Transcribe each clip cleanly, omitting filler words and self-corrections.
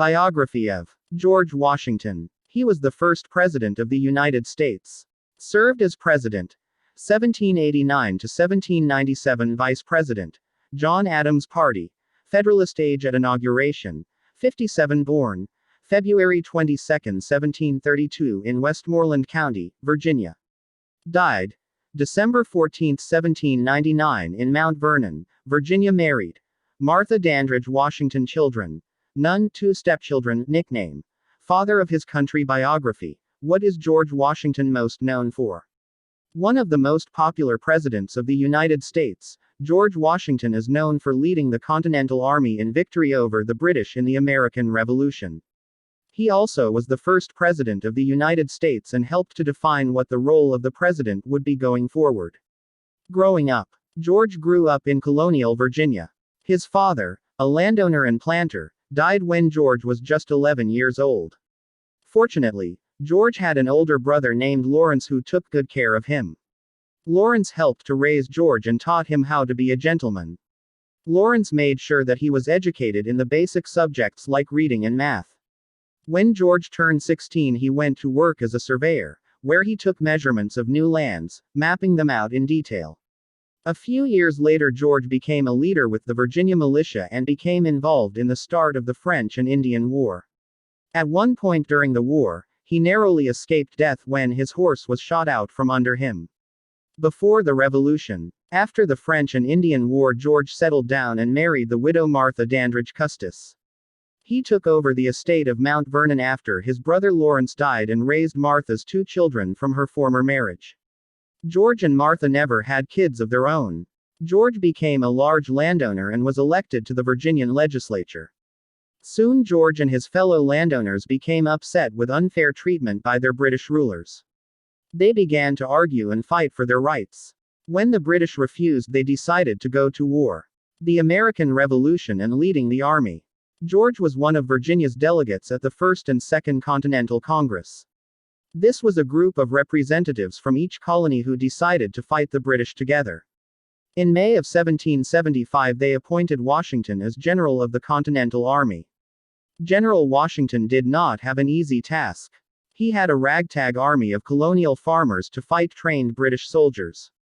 Biography of George Washington. He was the first President of the United States. Served as President 1789 to 1797, Vice President, John Adams Party, Federalist. Age at inauguration, 57. Born February 22, 1732 in Westmoreland County, Virginia. Died December 14, 1799 in Mount Vernon, Virginia. Married Martha Dandridge. Washington. Children: none. 2 stepchildren. Nickname: Father of his Country. Biography. What is George Washington most known for? One of the most popular presidents of the United States, George Washington is known for leading the Continental Army in victory over the British in the American Revolution. He also was the first president of the United States and helped to define what the role of the president would be going forward. Growing up, George grew up in colonial Virginia. His father, a landowner and planter, died when George was just 11 years old. Fortunately, George had an older brother named Lawrence who took good care of him. Lawrence helped to raise George and taught him how to be a gentleman. Lawrence made sure that he was educated in the basic subjects like reading and math. When George turned 16, he went to work as a surveyor, where he took measurements of new lands, mapping them out in detail. A few years later, George became a leader with the Virginia militia and became involved in the start of the French and Indian War. At one point during the war, he narrowly escaped death when his horse was shot out from under him. Before the Revolution, after the French and Indian War, George settled down and married the widow Martha Dandridge Custis. He took over the estate of Mount Vernon after his brother Lawrence died and raised Martha's 2 children from her former marriage. George and Martha never had kids of their own. George became a large landowner and was elected to the Virginian legislature. Soon George and his fellow landowners became upset with unfair treatment by their British rulers. They began to argue and fight for their rights. When the British refused, they decided to go to war. The American Revolution and leading the army. George was one of Virginia's delegates at the First and Second Continental Congress. This was a group of representatives from each colony who decided to fight the British together. In May of 1775, they appointed Washington as General of the Continental Army. General Washington did not have an easy task. He had a ragtag army of colonial farmers to fight trained British soldiers.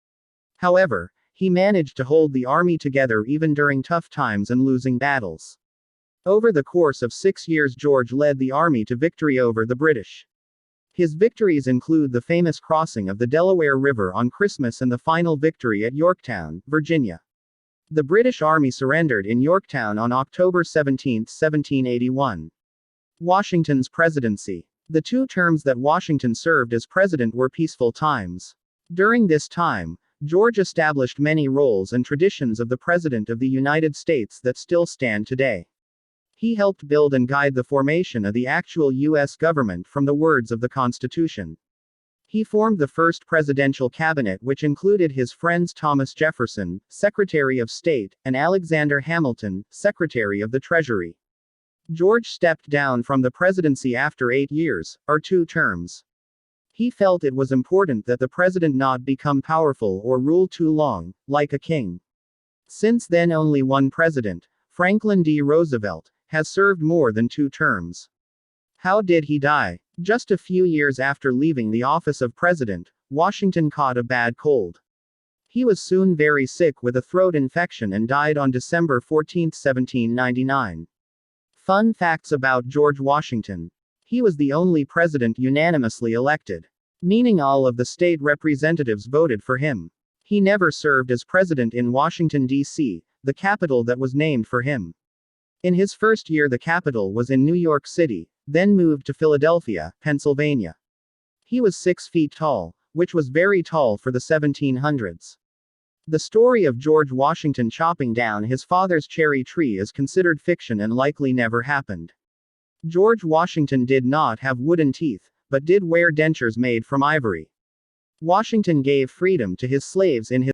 However, he managed to hold the army together even during tough times and losing battles. Over the course of 6 years, George led the army to victory over the British. His victories include the famous crossing of the Delaware River on Christmas and the final victory at Yorktown, Virginia. The British Army surrendered in Yorktown on October 17, 1781. Washington's presidency. The 2 terms that Washington served as president were peaceful times. During this time, George established many roles and traditions of the President of the United States that still stand today. He helped build and guide the formation of the actual U.S. government from the words of the Constitution. He formed the first presidential cabinet, which included his friends Thomas Jefferson, Secretary of State, and Alexander Hamilton, Secretary of the Treasury. George stepped down from the presidency after 8 years, or 2 terms. He felt it was important that the president not become powerful or rule too long, like a king. Since then, only one president, Franklin D. Roosevelt, has served more than 2 terms. How did he die? Just a few years after leaving the office of president, Washington caught a bad cold. He was soon very sick with a throat infection and died on December 14, 1799. Fun facts about George Washington. He was the only president unanimously elected, meaning all of the state representatives voted for him. He never served as president in Washington, D.C., the capital that was named for him. In his first year, the capital was in New York City, then moved to Philadelphia, Pennsylvania. He was 6 feet tall, which was very tall for the 1700s. The story of George Washington chopping down his father's cherry tree is considered fiction and likely never happened. George Washington did not have wooden teeth, but did wear dentures made from ivory. Washington gave freedom to his slaves in his